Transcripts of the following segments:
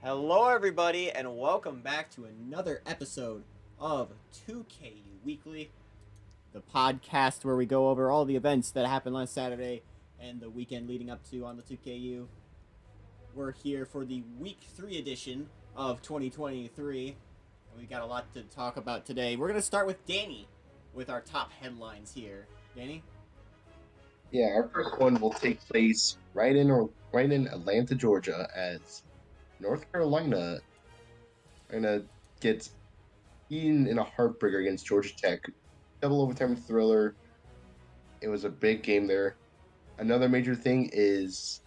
Hello, everybody, and welcome back to another episode of 2KU Weekly, the podcast where we go over all the events that happened last Saturday and the weekend leading up to on the 2KU. We're here for the Week 3 edition of 2023, and we got a lot to talk about today. We're going to start with Danny with our top headlines here. Danny? Yeah, our first one will take place right in Atlanta, Georgia, as North Carolina gets beaten in a heartbreaker against Georgia Tech. Double overtime thriller. It was a big game there. Another major thing is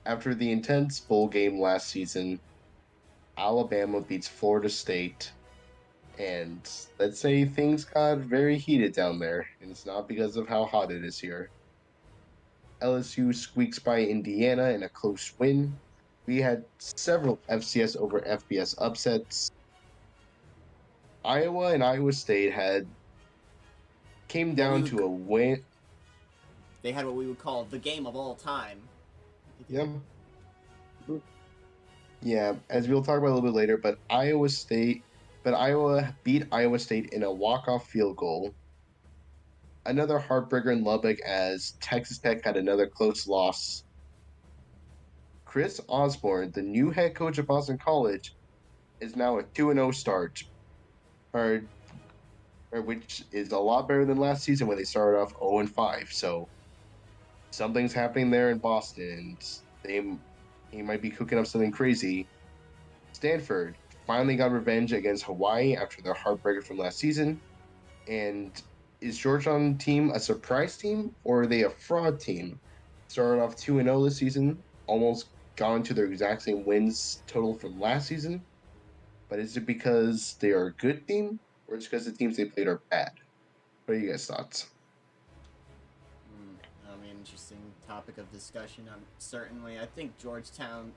after the intense bowl game last season, Alabama beats Florida State. And let's say things got very heated down there, and it's not because of how hot it is here. LSU squeaks by Indiana in a close win. We had several FCS over FBS upsets. Iowa and Iowa State came down to a win. They had what we would call the game of all time. Yeah. Yeah, as we'll talk about a little bit later, but Iowa beat Iowa State in a walk-off field goal. Another heartbreaker in Lubbock as Texas Tech had another close loss. Chris Osborne, the new head coach of Boston College, is now a 2-0 start, which is a lot better than last season when they started off 0-5. So something's happening there in Boston. He might be cooking up something crazy. Stanford finally got revenge against Hawaii after their heartbreaker from last season. And is Georgetown team a surprise team, or are they a fraud team? Started off 2-0 this season, almost gone to their exact same wins total from last season. But is it because they are a good team, or is it because the teams they played are bad? What are you guys' thoughts? Interesting topic of discussion. Certainly, I think Georgetown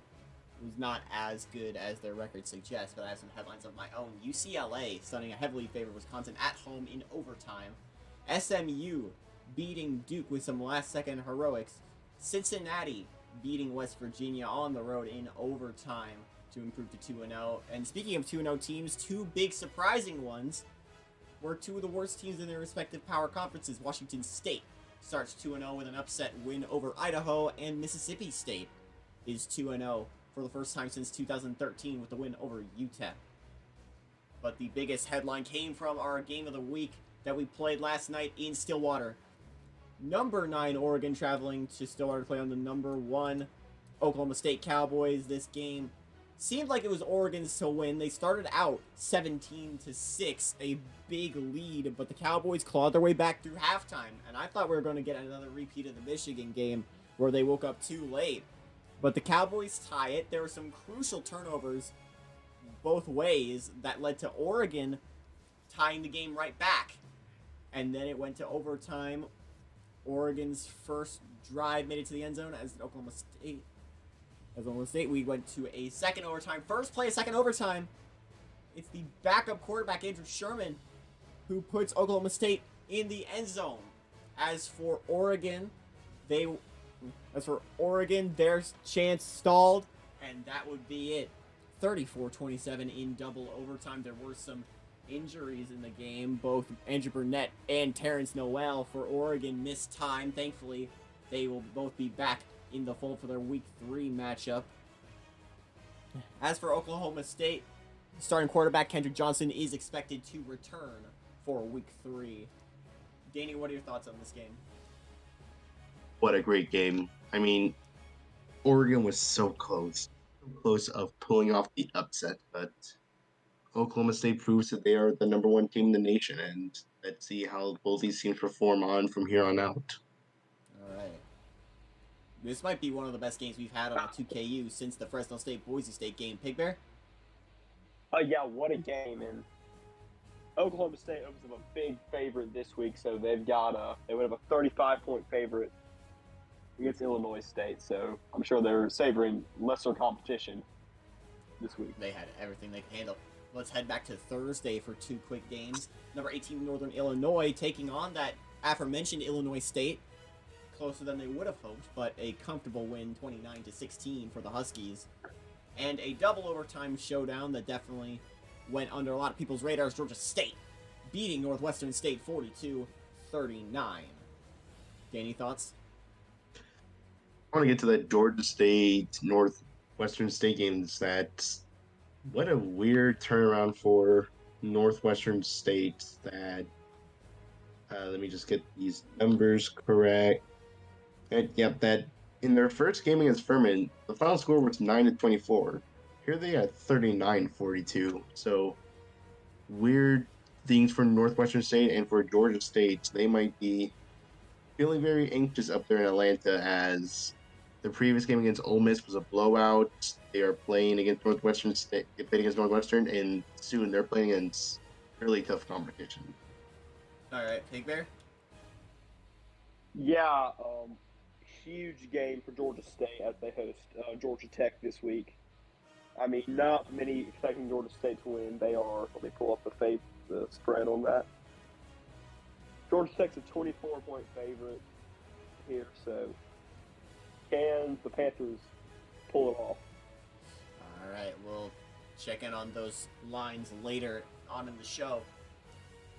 was not as good as their record suggests, but I have some headlines of my own. UCLA stunning a heavily favored Wisconsin at home in overtime. SMU beating Duke with some last-second heroics. Cincinnati beating West Virginia on the road in overtime to improve to 2-0. And speaking of 2-0 teams, two big surprising ones were two of the worst teams in their respective power conferences. Washington State starts 2-0 with an upset win over Idaho, and Mississippi State is 2-0 for the first time since 2013 with the win over UTEP. But the biggest headline came from our game of the week that we played last night in Stillwater. Number 9 Oregon traveling to Stillwater to play on the number 1 Oklahoma State Cowboys. This game seemed like it was Oregon's to win. They started out 17-6, a big lead, but the Cowboys clawed their way back through halftime. And I thought we were going to get another repeat of the Michigan game where they woke up too late. But the Cowboys tie it. There were some crucial turnovers both ways that led to Oregon tying the game right back. And then it went to overtime. Oregon's first drive made it to the end zone as Oklahoma State, we went to a second overtime. First play of second overtime. It's the backup quarterback, Andrew Sherman, who puts Oklahoma State in the end zone. As for Oregon, their chance stalled, and that would be it. 34-27 in double overtime. There were some injuries in the game. Both Andrew Burnett and Terrence Noel for Oregon missed time. Thankfully, they will both be back in the fold for their Week 3 matchup. As for Oklahoma State, starting quarterback Kendrick Johnson is expected to return for Week 3. Danny, what are your thoughts on this game? What a great game. I mean, Oregon was so close of pulling off the upset, but Oklahoma State proves that they are the number 1 team in the nation, and let's see how both these teams perform on from here on out. All right. This might be one of the best games we've had on a 2KU since the Fresno State-Boise State game. Pig Bear? Yeah, what a game. And Oklahoma State opens up a big favorite this week, so they would have a 35-point favorite against Illinois State. So I'm sure they're savoring lesser competition this week. They had everything they could handle. Let's head back to Thursday for two quick games. Number 18, Northern Illinois, taking on that aforementioned Illinois State. Closer than they would have hoped, but a comfortable win, 29-16 for the Huskies. And a double overtime showdown that definitely went under a lot of people's radars. Georgia State beating Northwestern State 42-39. Danny, thoughts? I want to get to that Georgia State Northwestern State games. What a weird turnaround for Northwestern State. Let me just get these numbers correct. That in their first game against Furman, the final score was 9-24. Here they are 39-42. So weird things for Northwestern State and for Georgia State. They might be feeling very anxious up there in Atlanta, as the previous game against Ole Miss was a blowout. They are playing against Northwestern State. They played against Northwestern, and soon they're playing against really tough competition. All right, Big Bear? Yeah, huge game for Georgia State as they host Georgia Tech this week. I mean, not many expecting Georgia State to win. They are. Let me pull up the spread on that. Georgia Tech's a 24-point favorite here, so can the Panthers pull it off? All right, we'll check in on those lines later on in the show.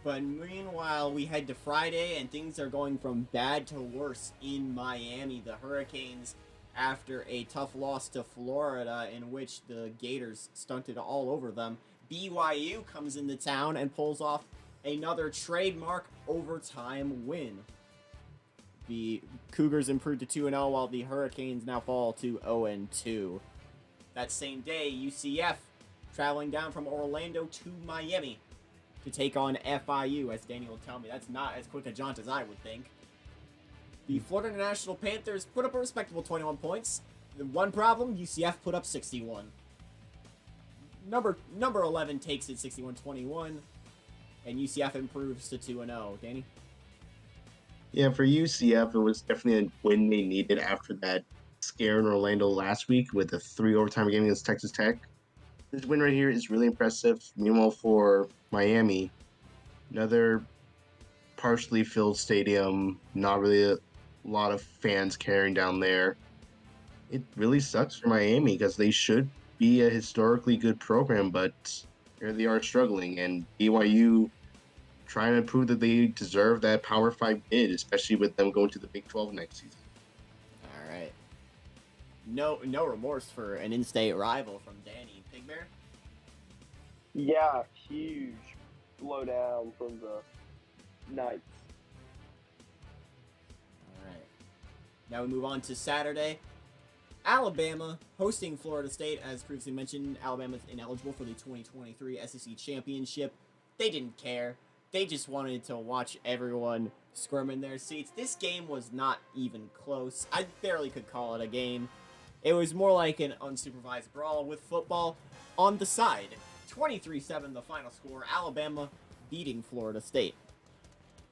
But meanwhile, we head to Friday, and things are going from bad to worse in Miami. The Hurricanes, after a tough loss to Florida in which the Gators stunted all over them, BYU comes into town and pulls off another trademark overtime win. The Cougars improved to 2-0, while the Hurricanes now fall to 0-2. That same day, UCF traveling down from Orlando to Miami to take on FIU, as Danny will tell me. That's not as quick a jaunt as I would think. The Florida International Panthers put up a respectable 21 points. The one problem, UCF put up 61. Number 11 takes it 61-21, and UCF improves to 2-0. Danny? Yeah, for UCF, it was definitely a win they needed after that scare in Orlando last week with a 3 overtime game against Texas Tech. This win right here is really impressive. Meanwhile, for Miami, another partially filled stadium, not really a lot of fans carrying down there. It really sucks for Miami because they should be a historically good program, but here they are struggling. And BYU trying to prove that they deserve that Power 5 bid, especially with them going to the Big 12 next season. All right. No remorse for an in-state rival from Danny. Big Bear? Yeah, huge blowdown from the Knights. All right. Now we move on to Saturday. Alabama hosting Florida State. As previously mentioned, Alabama's ineligible for the 2023 SEC Championship. They didn't care. They just wanted to watch everyone squirm in their seats. This game was not even close. I barely could call it a game. It was more like an unsupervised brawl with football on the side. 23-7 the final score. Alabama beating Florida State.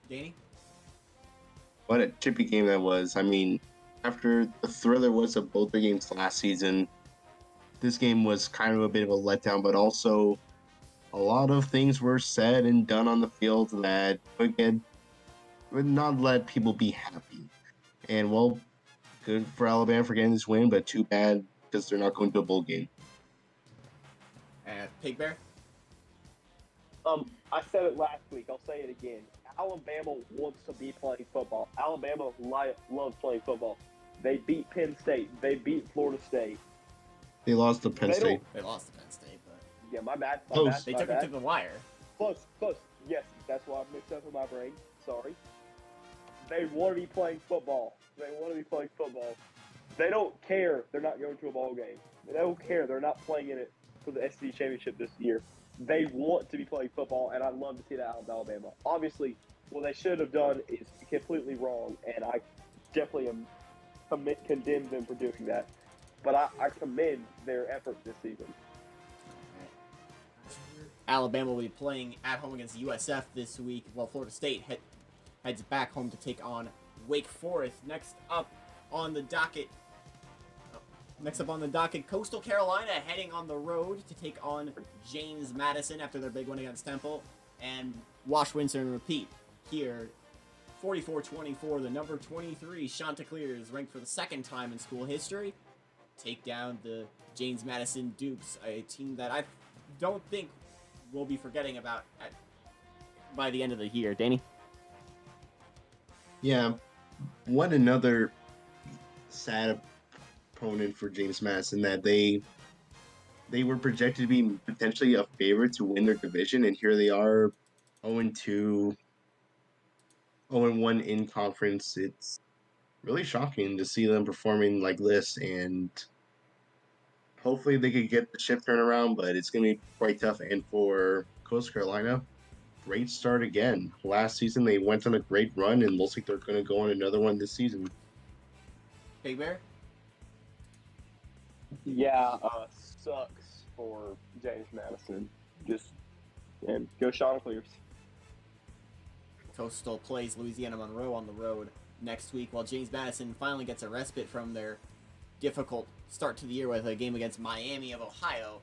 Danny? What a chippy game that was. I mean, after the thriller was of both the games last season, this game was kind of a bit of a letdown, but also a lot of things were said and done on the field that would not let people be happy. And, well, good for Alabama for getting this win, but too bad because they're not going to a bowl game. Pig Bear? I said it last week. I'll say it again. Alabama wants to be playing football. Alabama loves playing football. They beat Penn State. They beat Florida State. They lost to Penn State. They lost to Penn State, but Yeah, my bad. they took it to the wire. Close. Yes, that's why I mixed up in my brain. Sorry. They want to be playing football. They don't care they're not going to a ball game. They don't care they're not playing in it for the SEC championship this year. They want to be playing football, and I'd love to see that out of Alabama. Obviously, what they should have done is completely wrong, and I definitely condemn them for doing that. But I commend their effort this season. Alabama will be playing at home against USF this week, while Florida State heads back home to take on Wake Forest. Next up on the docket, Coastal Carolina heading on the road to take on James Madison after their big win against Temple, and wash, rinse, and repeat here. 44-24, the number 23 Chanticleers, ranked for the second time in school history, take down the James Madison Dukes, a team that I don't think we'll be forgetting about by the end of the year. Danny? Yeah, what another sad opponent for James Madison, that they were projected to be potentially a favorite to win their division, and here they are, 0-2, 0-1 in conference. It's really shocking to see them performing like this, and hopefully they could get the ship turned around, but it's going to be quite tough. And for Coastal Carolina, great start again. Last season they went on a great run, and looks like they're going to go on another one this season. Big Bear? Yeah, sucks for James Madison. Just go Chanticleers. Coastal plays Louisiana Monroe on the road next week, while James Madison finally gets a respite from their difficult start to the year with a game against Miami of Ohio.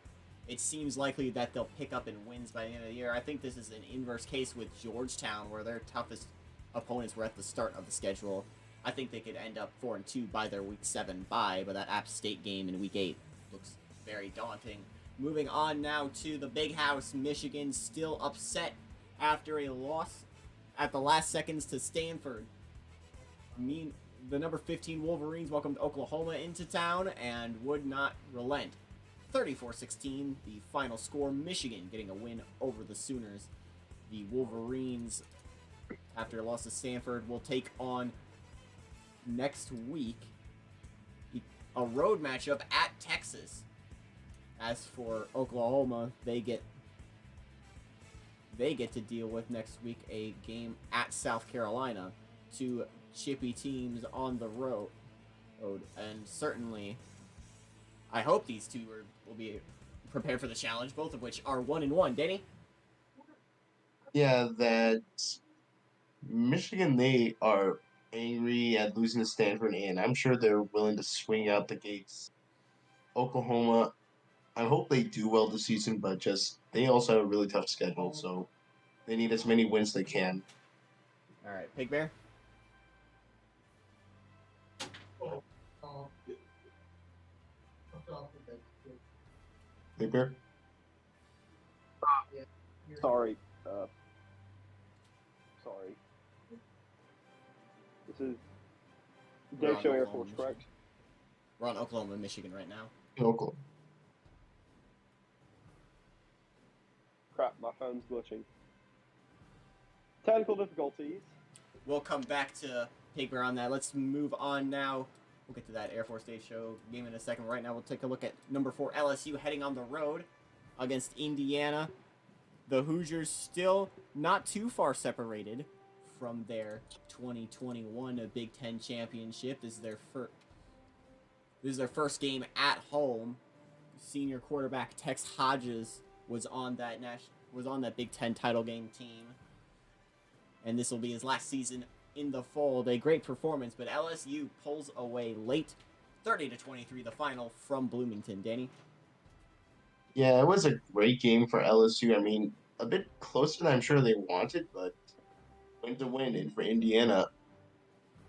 It seems likely that they'll pick up in wins by the end of the year. I think this is an inverse case with Georgetown, where their toughest opponents were at the start of the schedule. I think they could end up 4-2 by their Week 7 bye, but that App State game in Week 8 looks very daunting. Moving on now to the Big House, Michigan still upset after a loss at the last seconds to Stanford. The number 15 Wolverines welcomed Oklahoma into town and would not relent. 34-16, the final score, Michigan getting a win over the Sooners. The Wolverines, after a loss to Stanford, will take on next week a road matchup at Texas. As for Oklahoma, they get to deal with next week a game at South Carolina. Two chippy teams on the road, and certainly I hope these two will be prepared for the challenge, both of which are 1-1. Danny? Yeah, that Michigan, they are angry at losing to Stanford, and I'm sure they're willing to swing out the gates. Oklahoma, I hope they do well this season, but just they also have a really tough schedule, so they need as many wins as they can. All right, Pig Bear? Big Bear? Sorry. Sorry. This is We're on TaipeiJoey Air Oklahoma, Force, Michigan. correct? We're on Oklahoma, Michigan right now. Oklahoma. Crap, my phone's glitching. Technical difficulties. We'll come back to Pig Bear on that. Let's move on now. We'll get to that Air Force Day show game in a second. Right now, we'll take a look at number 4 LSU heading on the road against Indiana. The Hoosiers still not too far separated from their 2021 Big Ten championship. This is their first game at home. Senior quarterback Tex Hodges was on that Big Ten title game team, and this will be his last season in the fold. A great performance, but LSU pulls away late, 30-23, the final from Bloomington. Danny? Yeah, it was a great game for LSU. I mean, a bit closer than I'm sure they wanted, but went to win. And for Indiana,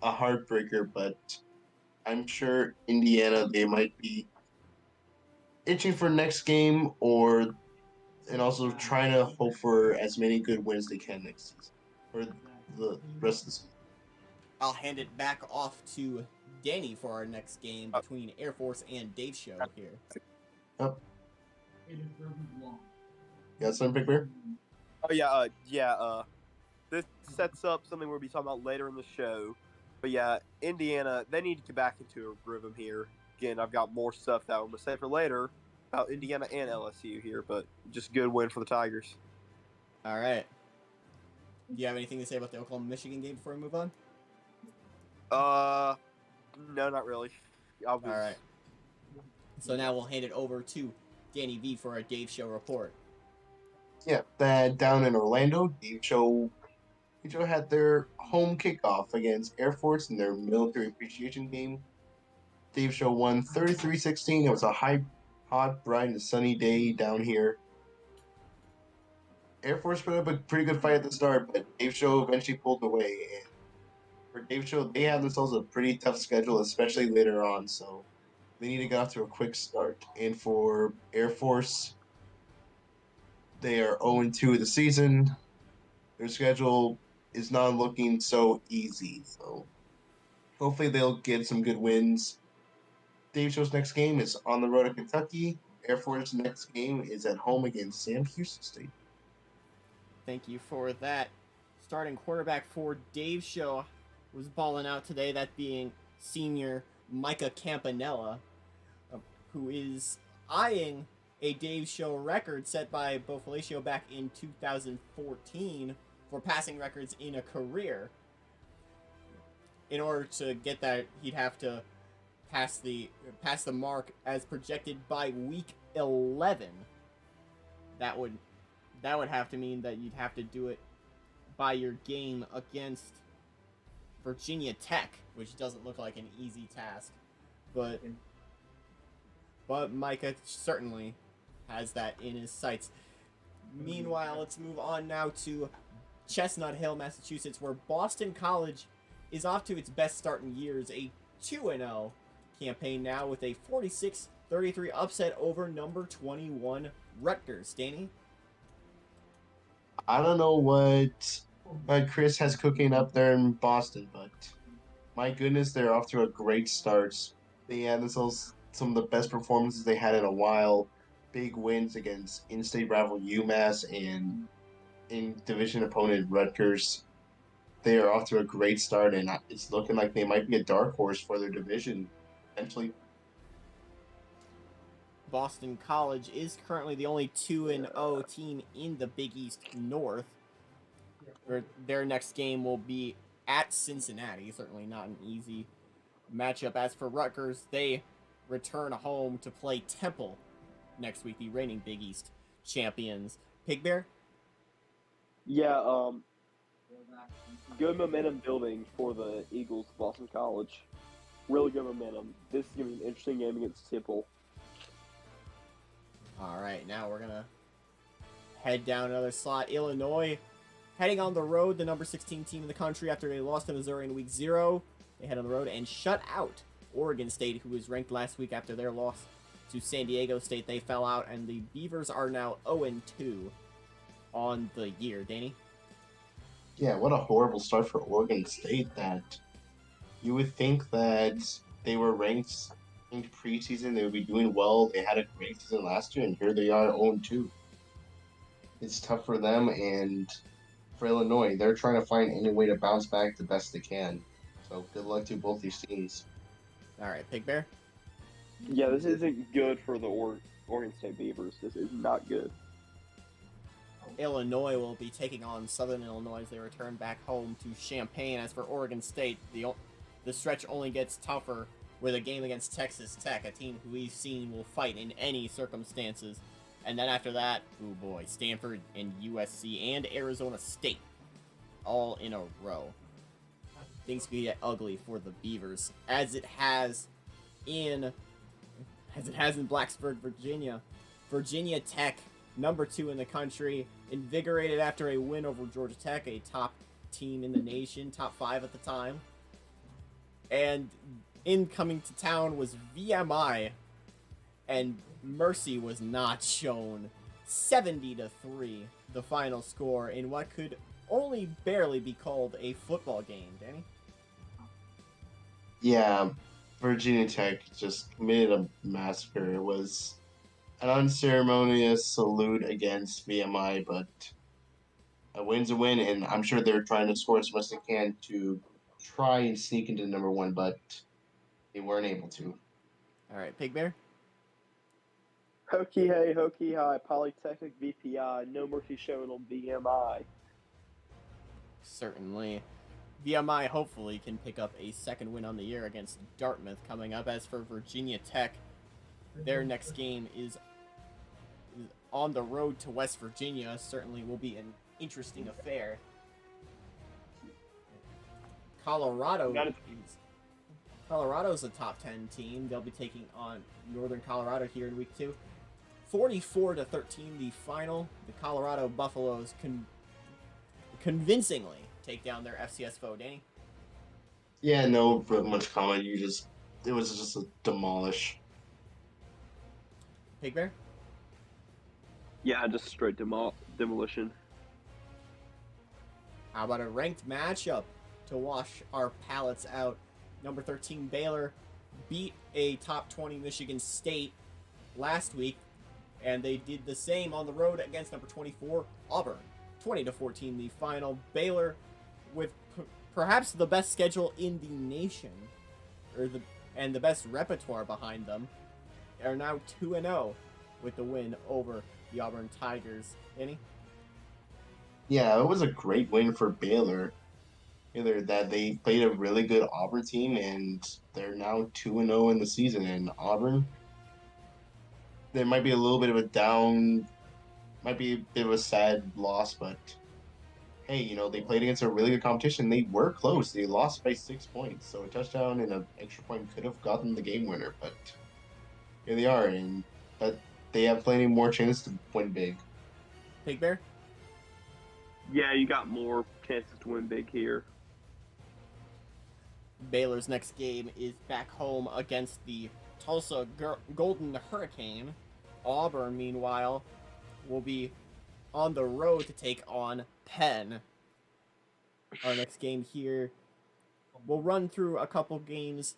a heartbreaker, but I'm sure Indiana, they might be itching for next game, and also trying to hope for as many good wins they can next season, or the rest of the season. I'll hand it back off to Danny for our next game between Air Force and Dave Show here. Yep. Got something, Big Bear? Oh, yeah. This sets up something we'll be talking about later in the show. But yeah, Indiana, they need to get back into a rhythm here. Again, I've got more stuff that I'm going to say for later about Indiana and LSU here, but just good win for the Tigers. All right. Do you have anything to say about the Oklahoma-Michigan game before we move on? No, not really. All right. So now we'll hand it over to Danny V for a Dave Show report. Yeah, that down in Orlando, TaipeiJoey had their home kickoff against Air Force in their military appreciation game. TaipeiJoey won 33-16. It was a hot, bright, and sunny day down here. Air Force put up a pretty good fight at the start, but TaipeiJoey eventually pulled away. And for TaipeiJoey, they have themselves a pretty tough schedule, especially later on. So they need to get off to a quick start. And for Air Force, they are 0-2 of the season. Their schedule is not looking so easy. So hopefully they'll get some good wins. Dave Show's next game is on the road at Kentucky. Air Force's next game is at home against Sam Houston State. Thank you for that. Starting quarterback for Dave's Show was balling out today, that being senior Micah Campanella, who is eyeing a Dave's Show record set by Bo Felicio back in 2014 for passing records in a career. In order to get that, he'd have to pass the mark as projected by week 11. That would have to mean that you'd have to do it by your game against Virginia Tech, which doesn't look like an easy task. But Micah certainly has that in his sights. Meanwhile, let's move on now to Chestnut Hill, Massachusetts, where Boston College is off to its best start in years, a 2-0 campaign now with a 46-33 upset over number 21 Rutgers. Danny? I don't know what Chris has cooking up there in Boston, but my goodness, they're off to a great start. They had some of the best performances they had in a while. Big wins against in-state rival UMass and in division opponent Rutgers. They are off to a great start, and it's looking like they might be a dark horse for their division eventually. Boston College is currently the only 2-0 team in the Big East North. Their next game will be at Cincinnati. Certainly not an easy matchup. As for Rutgers, they return home to play Temple next week, the reigning Big East champions. Pig Bear? Yeah, good momentum building for the Eagles, Boston College. Really good momentum. This is going to be an interesting game against Temple. All right, now we're going to head down another slot. Illinois heading on the road, the number 16 team in the country after they lost to Missouri in week 0. They head on the road and shut out Oregon State, who was ranked last week after their loss to San Diego State. They fell out, and the Beavers are now 0-2 on the year. Danny? Yeah, what a horrible start for Oregon State. That you would think that they were ranked in preseason, they would be doing well. They had a great season last year, and here they are 0-2. It's tough for them, and for Illinois, they're trying to find any way to bounce back the best they can. So good luck to both these teams. All right, Pig Bear? Yeah, this isn't good for the Oregon State Beavers. This is not good. Illinois will be taking on Southern Illinois as they return back home to Champaign. As for Oregon State, the stretch only gets tougher with a game against Texas Tech, a team who we've seen will fight in any circumstances. And then after that, oh boy, Stanford and USC and Arizona State all in a row. Things could get ugly for the Beavers, as it has in Blacksburg, Virginia. Virginia Tech, number 2 in the country, invigorated after a win over Georgia Tech, a top team in the nation, top 5 at the time. And incoming to town was VMI, and mercy was not shown. 70-3, the final score in what could only barely be called a football game. Danny? Yeah, Virginia Tech just committed a massacre. It was an unceremonious salute against VMI, but a win's a win, and I'm sure they're trying to score as much as they can to try and sneak into number 1, but they weren't able to. All right, Pig Bear? Hokey hey, hokey hi, Polytechnic VPI, no mercy shown on VMI. Certainly. VMI hopefully can pick up a second win on the year against Dartmouth coming up. As for Virginia Tech, their next game is on the road to West Virginia. Certainly will be an interesting affair. Colorado's a top 10 team. They'll be taking on Northern Colorado here in week 2. 44-13 the final. The Colorado Buffaloes convincingly take down their FCS foe. Danny? Yeah, no much comment. It was just a demolish. Pig Bear? Yeah, just straight demolition. How about a ranked matchup to wash our palates out? Number 13 Baylor beat a top 20 Michigan State last week, and they did the same on the road against number 24 Auburn. 20-14 the final. Baylor, with perhaps the best schedule in the nation, and the best repertoire behind them, are now 2-0 with the win over the Auburn Tigers. Danny? Yeah, it was a great win for Baylor. Either that they played a really good Auburn team, and they're now 2-0 in the season. And Auburn, there might be a little bit of a might be a bit of a sad loss, but hey, they played against a really good competition. They were close. They lost by 6 points, so a touchdown and an extra point could have gotten the game winner. But here they are, and that they have plenty more chance to win big. Pig Bear? Yeah, you got more chances to win big here. Baylor's next game is back home against the Tulsa Golden Hurricane. Auburn, meanwhile, will be on the road to take on Penn. Our next game here, we'll run through a couple games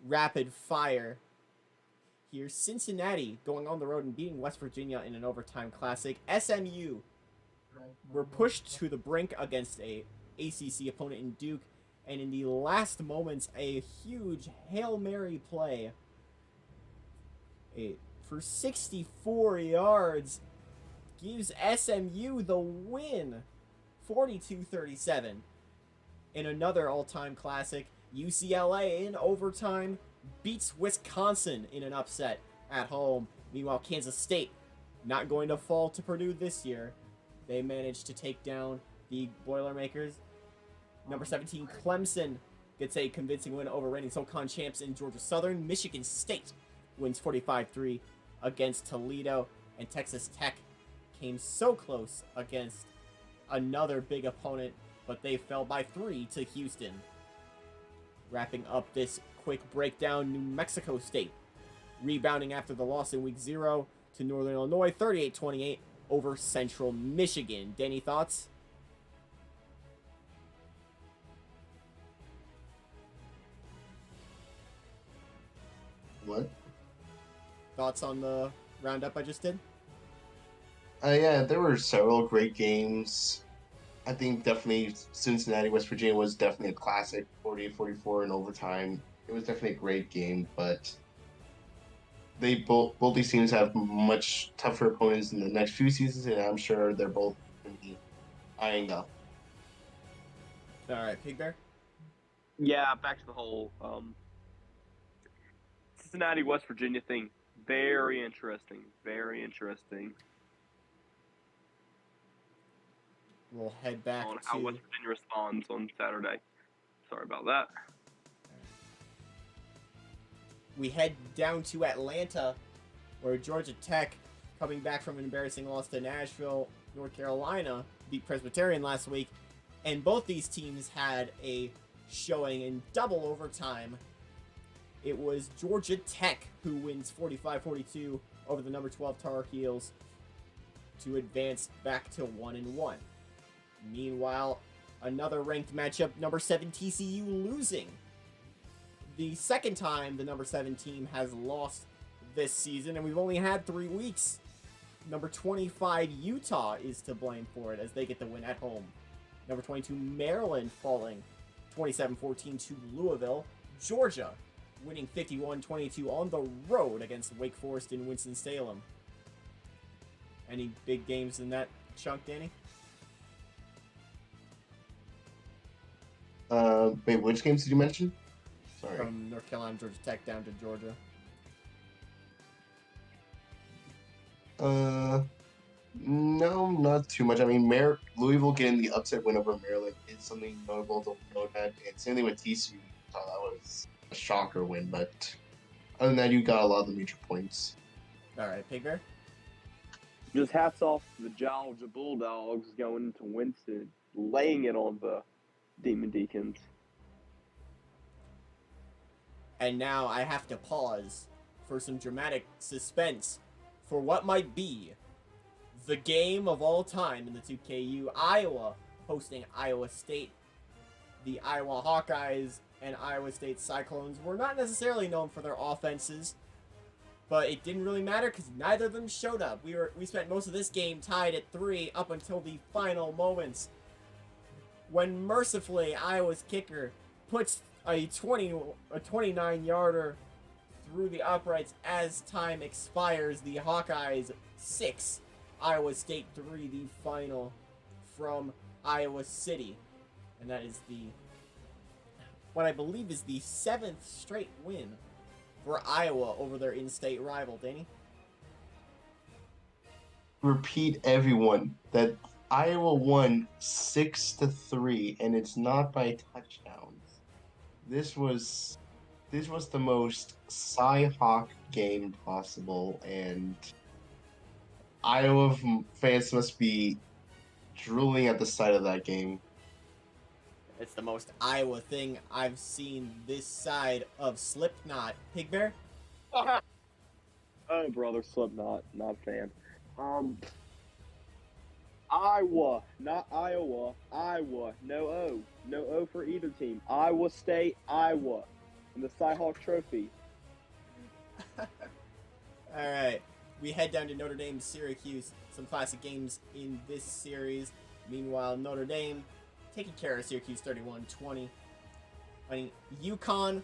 rapid fire. Here, Cincinnati going on the road and beating West Virginia in an overtime classic. SMU were pushed to the brink against a ACC opponent in Duke, and in the last moments, a huge Hail Mary play for 64 yards gives SMU the win, 42-37. In another all-time classic, UCLA in overtime beats Wisconsin in an upset at home. Meanwhile, Kansas State not going to fall to Purdue this year. They managed to take down the Boilermakers. Number 17, Clemson gets a convincing win over reigning SoCon champs in Georgia Southern. Michigan State wins 45-3 against Toledo. And Texas Tech came so close against another big opponent, but they fell by 3 to Houston. Wrapping up this quick breakdown, New Mexico State rebounding after the loss in week 0 to Northern Illinois, 38-28 over Central Michigan. Danny, thoughts? What? Thoughts on the roundup I just did? Yeah, there were several great games. I think definitely Cincinnati, West Virginia was definitely a classic, 48-44 in overtime. It was definitely a great game, but they both these teams have much tougher opponents in the next few seasons, and I'm sure they're both going to be eyeing up. All right, Pig Bear? Yeah, back to the whole Cincinnati, West Virginia thing. Very interesting. Very interesting. We'll head back on to how West Virginia responds on Saturday. Sorry about that. We head down to Atlanta, where Georgia Tech, coming back from an embarrassing loss to Nashville, North Carolina, beat Presbyterian last week, and both these teams had a showing in double overtime. It was Georgia Tech who wins 45-42 over the number 12 Tar Heels to advance back to 1-1. Meanwhile, another ranked matchup, number 7 TCU losing. The second time the number 7 team has lost this season, and we've only had 3 weeks. Number 25 Utah is to blame for it as they get the win at home. Number 22 Maryland falling 27-14 to Louisville. Georgia winning 51-22 on the road against Wake Forest in Winston-Salem. Any big games in that chunk, Danny? Wait, which games did you mention? Sorry. From North Carolina, Georgia Tech down to Georgia. No, not too much. I mean, Louisville getting the upset win over Maryland is something notable to note that. And same thing with TCU. I thought that was a shocker win, but other than that, you got a lot of the major points. All right, Pig Bear? Just hats off to the Georgia Bulldogs going to Winston, laying it on the Demon Deacons. And now I have to pause for some dramatic suspense for what might be the game of all time in the 2KU. Iowa hosting Iowa State. The Iowa Hawkeyes and Iowa State Cyclones were not necessarily known for their offenses, but it didn't really matter because neither of them showed up. We spent most of this game tied at 3 up until the final moments, when mercifully Iowa's kicker puts a 29-yarder through the uprights as time expires. The Hawkeyes 6, Iowa State 3, the final from Iowa City. And that is what I believe is the 7th straight win for Iowa over their in-state rival. Danny? Repeat, everyone, that Iowa won 6-3, and it's not by touchdowns. This was the most Cy-Hawk game possible, and Iowa fans must be drooling at the sight of that game. It's the most Iowa thing I've seen this side of Slipknot. Pig Bear? Oh, brother, Slipknot, not a fan. Iowa, not Iowa. Iowa, no O. No O for either team. Iowa State, Iowa. And the Cy-Hawk Trophy. Alright, we head down to Notre Dame, Syracuse. Some classic games in this series. Meanwhile, Notre Dame taking care of Syracuse 31-20. I mean, UConn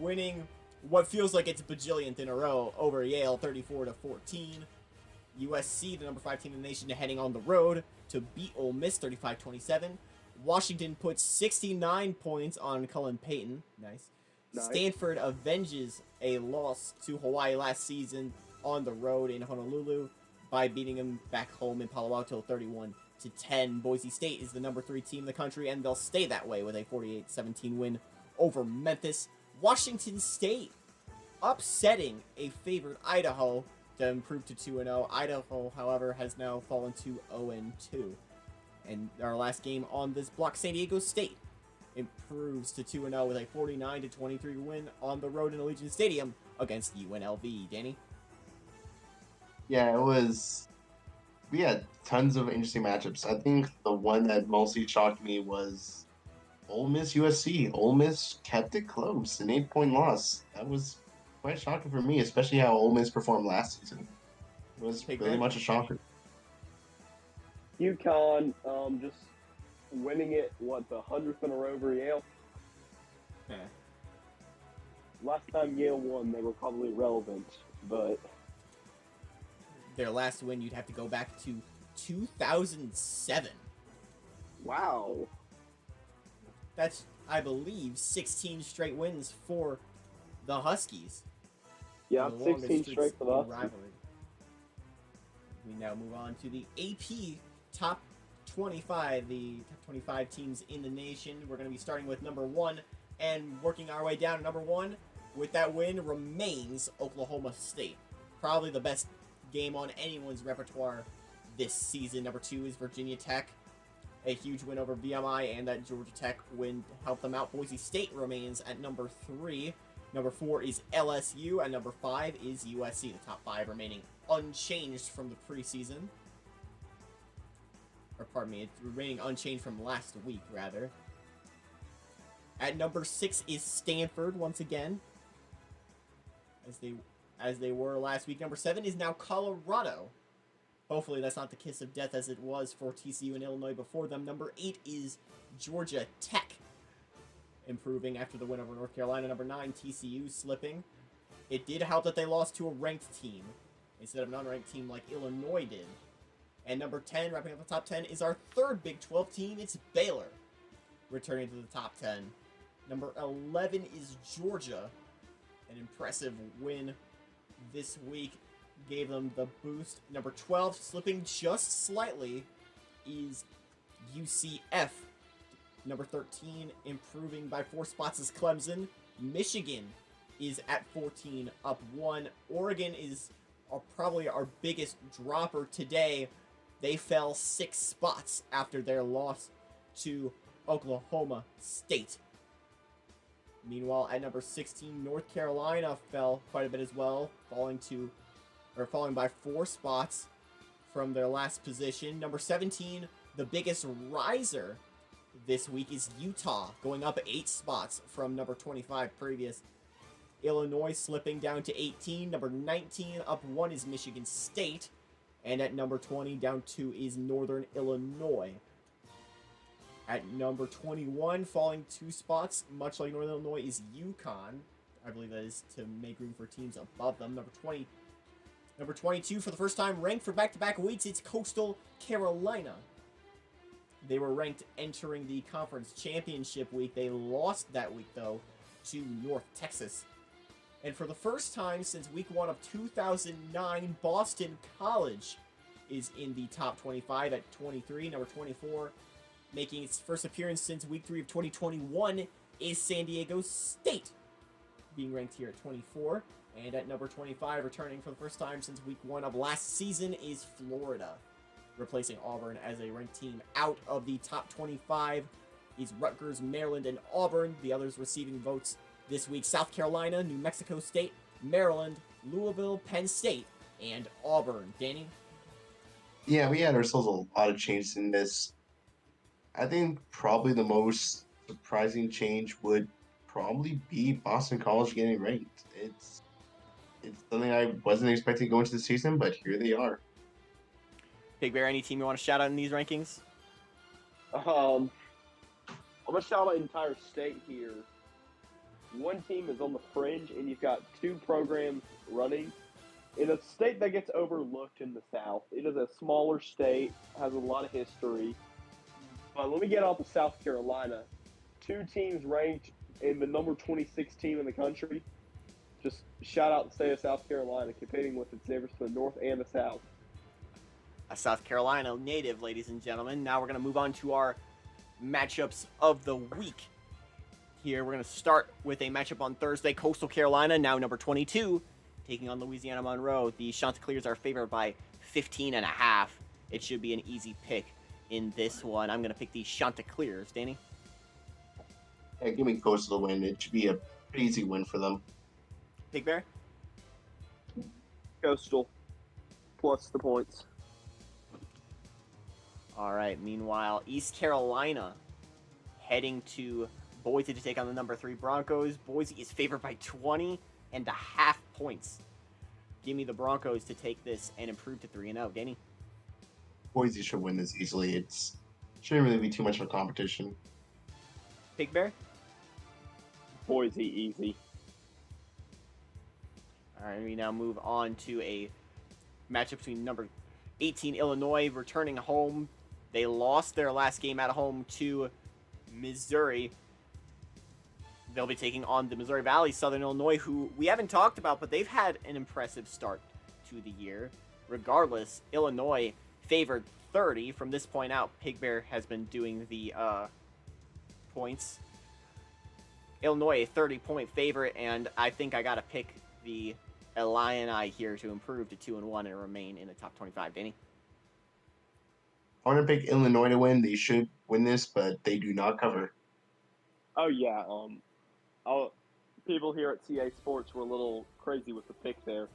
winning what feels like it's a bajillionth in a row over Yale 34-14. USC, the number 5 team in the nation, heading on the road to beat Ole Miss 35-27. Washington puts 69 points on Cullen Payton. Nice. Stanford avenges a loss to Hawaii last season on the road in Honolulu by beating them back home in Palo Alto 31-10. Boise State is the number 3 team in the country, and they'll stay that way with a 48-17 win over Memphis. Washington State upsetting a favored Idaho to improve to 2-0. Idaho, however, has now fallen to 0-2. And our last game on this block, San Diego State improves to 2-0 with a 49-23 win on the road in Allegiant Stadium against UNLV. Danny? Yeah, we had tons of interesting matchups. I think the one that mostly shocked me was Ole Miss USC. Ole Miss kept it close, an 8-point loss. That was quite shocking for me, especially how Ole Miss performed last season. It was really much a shocker. UConn just winning it, the 100th in a row over Yale? Yeah. Last time Yale won, they were probably relevant, but their last win, you'd have to go back to 2007. Wow. That's, I believe, 16 straight wins for the Huskies. Yeah, 16 straight for the Huskies. Rivalry. We now move on to the AP Top 25, the top 25 teams in the nation. We're going to be starting with number 1 and working our way down to number 1. With that win remains Oklahoma State. Probably the best game on anyone's repertoire this season. Number 2 is Virginia Tech. A huge win over VMI, and that Georgia Tech win helped them out. Boise State remains at number 3. Number 4 is LSU, and number 5 is USC. The top 5 remaining unchanged from the preseason. Or pardon me, it's remaining unchanged from last week, rather. At number 6 is Stanford, once again, as they were last week. Number 7 is now Colorado. Hopefully that's not the kiss of death as it was for TCU and Illinois before them. Number 8 is Georgia Tech, improving after the win over North Carolina. Number 9, TCU slipping. It did help that they lost to a ranked team instead of an unranked team like Illinois did. And number 10, wrapping up the top 10, is our third Big 12 team. It's Baylor, returning to the top 10. Number 11 is Georgia. An impressive win this week gave them the boost. Number 12, slipping just slightly, is UCF. Number 13, improving by 4 spots, is Clemson. Michigan is at 14, up 1. Oregon is probably our biggest dropper today. They fell 6 spots after their loss to Oklahoma State. Meanwhile, at number 16, North Carolina fell quite a bit as well, falling to or falling by 4 spots from their last position. Number 17, the biggest riser this week is Utah, going up 8 spots from number 25 previous. Illinois slipping down to 18. Number 19, up 1 is Michigan State. And at number 20, down 2 is Northern Illinois. At number 21, falling 2 spots, much like Northern Illinois, is UConn. I believe that is to make room for teams above them. Number 22, for the first time ranked for back-to-back weeks, it's Coastal Carolina. They were ranked entering the conference championship week. They lost that week, though, to North Texas. And for the first time since week 1 of 2009, Boston College is in the top 25 at 23. Number 24, making its first appearance since week 3 of 2021, is San Diego State, being ranked here at 24. And at number 25, returning for the first time since week 1 of last season, is Florida, replacing Auburn as a ranked team. Out of the top 25 is Rutgers, Maryland, and Auburn. The others receiving votes this week: South Carolina, New Mexico State, Maryland, Louisville, Penn State, and Auburn. Danny? Yeah, we had ourselves a lot of changes in this. I think probably the most surprising change would probably be Boston College getting ranked. It's something I wasn't expecting going into the season, but here they are. Big Bear, any team you want to shout out in these rankings? I'm gonna shout out an entire state here. One team is on the fringe, and you've got 2 programs running in a state that gets overlooked in the South. It is a smaller state, has a lot of history. But let me get off of South Carolina. 2 teams ranked in the number 26 team in the country. Just shout out the state of South Carolina, competing with its neighbors to the north and the south. A South Carolina native, ladies and gentlemen. Now we're going to move on to our matchups of the week. Here, we're going to start with a matchup on Thursday. Coastal Carolina, now number 22, taking on Louisiana Monroe. The Chanticleers are favored by 15.5. It should be an easy pick in this one. I'm going to pick the Chanticleers. Danny? Yeah, give me Coastal to win. It should be a pretty easy win for them. Big Bear? Coastal, plus the points. All right. Meanwhile, East Carolina heading to Boise to take on the number 3 Broncos. Boise is favored by 20.5 points. Give me the Broncos to take this and improve to 3-0. Danny? Boise should win this easily. Shouldn't really be too much of a competition. Big Bear? Boise, easy. All right, we now move on to a matchup between number 18 Illinois returning home. They lost their last game at home to Missouri. They'll be taking on the Missouri Valley Southern Illinois, who we haven't talked about, but they've had an impressive start to the year. Regardless, Illinois favored 30. From this point out, Pig Bear has been doing the points. Illinois, a 30-point favorite, and I think I got to pick the Illini here to improve to 2-1 and remain in the top 25. Danny? I want to pick Illinois to win. They should win this, but they do not cover. Oh yeah. People here at CA Sports were a little crazy with the pick there.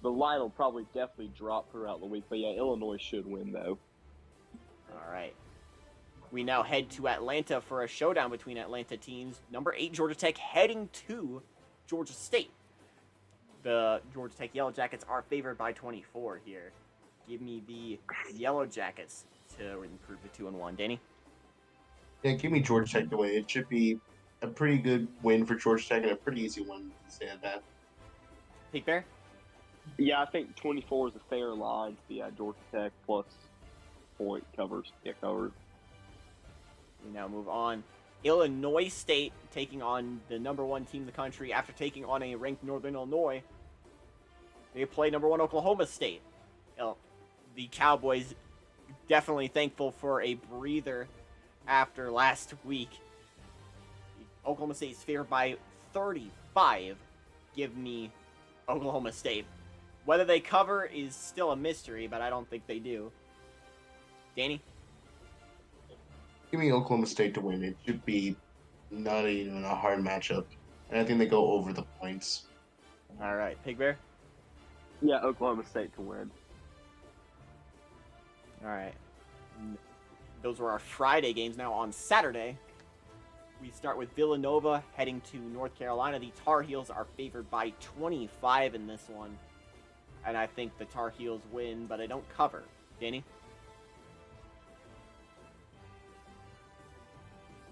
The line will probably definitely drop throughout the week, but yeah, Illinois should win though. All right. We now head to Atlanta for a showdown between Atlanta teams. Number 8 Georgia Tech heading to Georgia State. The Georgia Tech Yellow Jackets are favored by 24 here. Give me the Yellow Jackets to improve to 2-1. Danny? Yeah, give me Georgia Tech to win. It should be a pretty good win for Georgia Tech and a pretty easy one to say that. Pig Bear? Yeah, I think 24 is a fair line. Yeah, Georgia Tech plus point covers. Yeah, covered. We now move on. Illinois State taking on the number 1 team in the country after taking on a ranked Northern Illinois. They play number 1 Oklahoma State. The Cowboys definitely thankful for a breather after last week. Oklahoma State is favored by 35. Give me Oklahoma State. Whether they cover is still a mystery, but I don't think they do. Danny? Give me Oklahoma State to win. It should be not even a hard matchup. And I think they go over the points. All right. Pig Bear? Yeah, Oklahoma State to win. All right. Those were our Friday games. Now on Saturday, we start with Villanova heading to North Carolina. The Tar Heels are favored by 25 in this one. And I think the Tar Heels win, but I don't cover. Danny?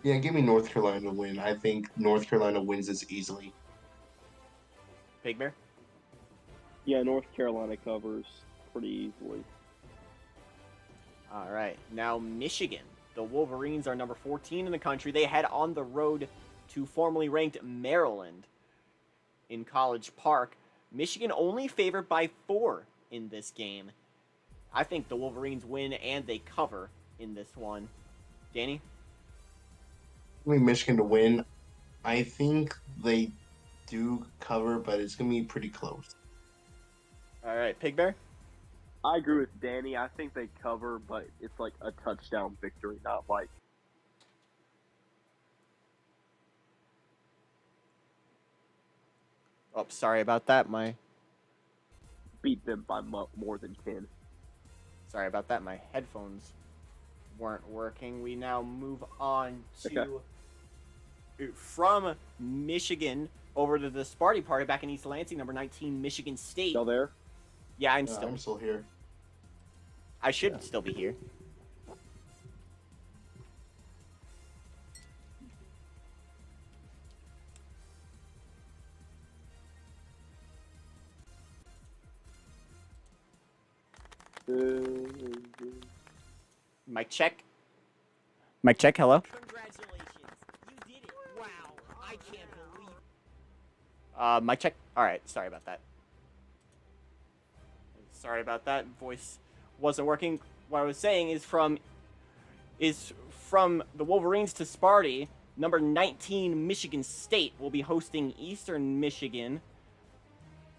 Yeah, give me North Carolina to win. I think North Carolina wins this easily. Big Bear? Yeah, North Carolina covers pretty easily. All right. Now Michigan. The Wolverines are number 14 in the country. They head on the road to formerly ranked Maryland in College Park. Michigan only favored by 4 in this game. I think the Wolverines win and they cover in this one. Danny? Give me Michigan to win. I think they do cover, but it's going to be pretty close. All right. Pig Bear? I agree with Danny. I think they cover, but it's like a touchdown victory, not like Oh, sorry about that. beat them by more than 10. Sorry about that. My headphones weren't working. We now move on to from Michigan over to the Sparty Party back in East Lansing, number 19, Michigan State. Still there? Yeah, I'm still here. I should still be here. Mic check. Mic check, hello. Congratulations, you did it. Wow, I can't believe. Mic check. Alright, sorry about that. Sorry about that. Voice wasn't working. What I was saying is from the Wolverines to Sparty, number 19 Michigan State will be hosting Eastern Michigan.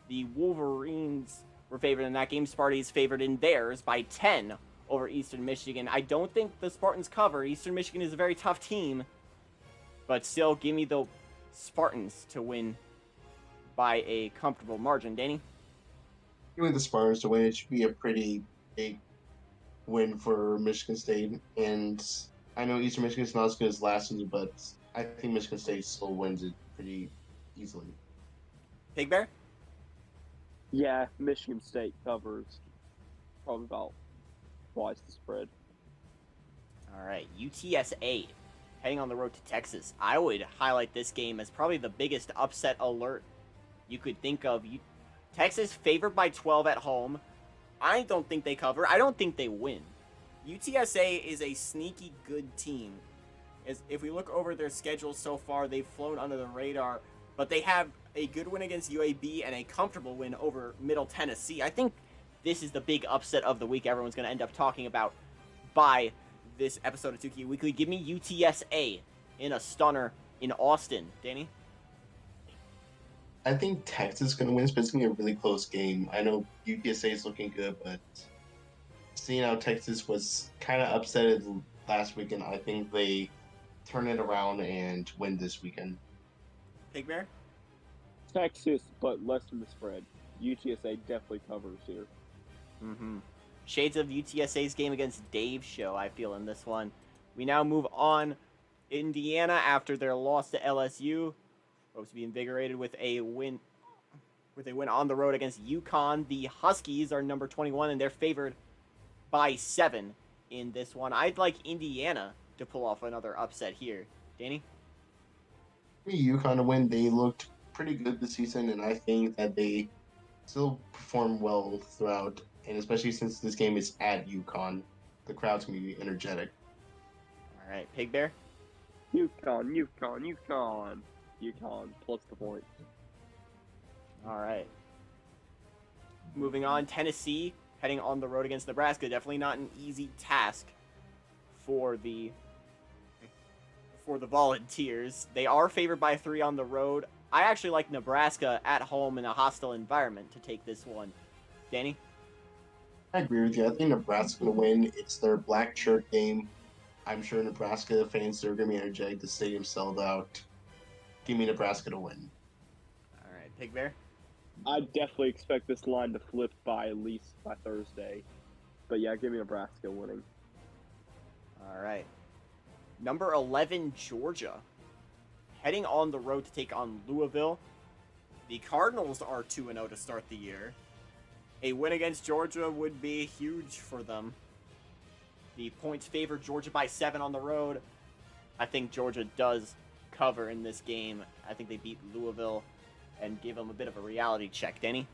The Wolverines were favored in that game. Sparty is favored in theirs by 10 over Eastern Michigan. I don't think the Spartans cover. Eastern Michigan is a very tough team. But still, give me the Spartans to win by a comfortable margin. Danny? Give me the Spartans to win. It should be a pretty big win for Michigan State. And I know Eastern Michigan's not as good as last season, but I think Michigan State still wins it pretty easily. Pig Bear? Yeah, Michigan State covers probably about twice the spread. All right, UTSA heading on the road to Texas. I would highlight this game as probably the biggest upset alert you could think of. Texas favored by 12 at home. I don't think they cover. I don't think they win. UTSA is a sneaky good team. If we look over their schedule so far, they've flown under the radar, but they have a good win against UAB and a comfortable win over Middle Tennessee. I think this is the big upset of the week everyone's going to end up talking about by this episode of 2K Weekly. Give me UTSA in a stunner in Austin. Danny? I think Texas is going to win, but it's going to be a really close game. I know UTSA is looking good, but seeing how Texas was kind of upset last weekend, I think they turn it around and win this weekend. Pig Bear? Texas, but less than the spread. UTSA definitely covers here. Mm-hmm. Shades of UTSA's game against Dave's show, I feel, in this one. We now move on. Indiana, after their loss to LSU, hopes to be invigorated with a win on the road against UConn. The Huskies are number 21, and they're favored by 7 in this one. I'd like Indiana to pull off another upset here. Danny? UConn to win. They looked pretty good this season, and I think that they still perform well throughout, and especially since this game is at UConn, the crowd's going to be energetic. All right, Pig Bear? UConn plus the points. All right. Moving on, Tennessee heading on the road against Nebraska. Definitely not an easy task for the Volunteers. They are favored by 3 on the road. I actually like Nebraska at home in a hostile environment to take this one. Danny? I agree with you. I think Nebraska's going to win. It's their black shirt game. I'm sure Nebraska fans are going to be energetic. The stadium sold out. Give me Nebraska to win. All right, Pig Bear? I definitely expect this line to flip by at least by Thursday. But yeah, give me Nebraska winning. All right. Number 11, Georgia. Heading on the road to take on Louisville. The Cardinals are 2-0 to start the year. A win against Georgia would be huge for them. The points favor Georgia by 7 on the road. I think Georgia does cover in this game. I think they beat Louisville and give them a bit of a reality check. Danny?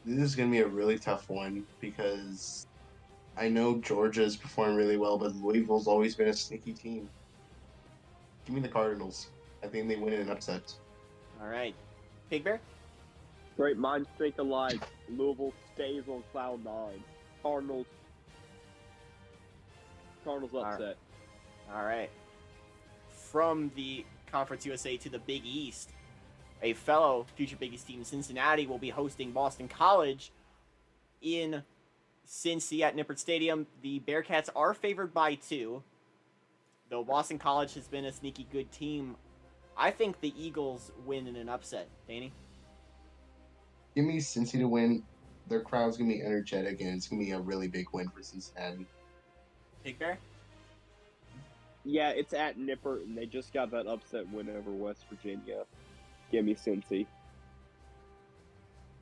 This is going to be a really tough one because I know Georgia's performed really well, but Louisville's always been a sneaky team. Give me the Cardinals. I think they win in an upset. All right. Pig Bear? Great minds think alike. Louisville stays on cloud 9. Cardinals upset. All right. From the Conference USA to the Big East, a fellow future Big East team, Cincinnati, will be hosting Boston College in Cincy at Nippert Stadium. The Bearcats are favored by 2, though Boston College has been a sneaky good team. I think the Eagles win in an upset. Danny? Give me Cincy to win. Their crowd's going to be energetic, and it's going to be a really big win for Cincinnati. Big Bear? Yeah, it's at Nippert, and they just got that upset win over West Virginia. Give me Cincy.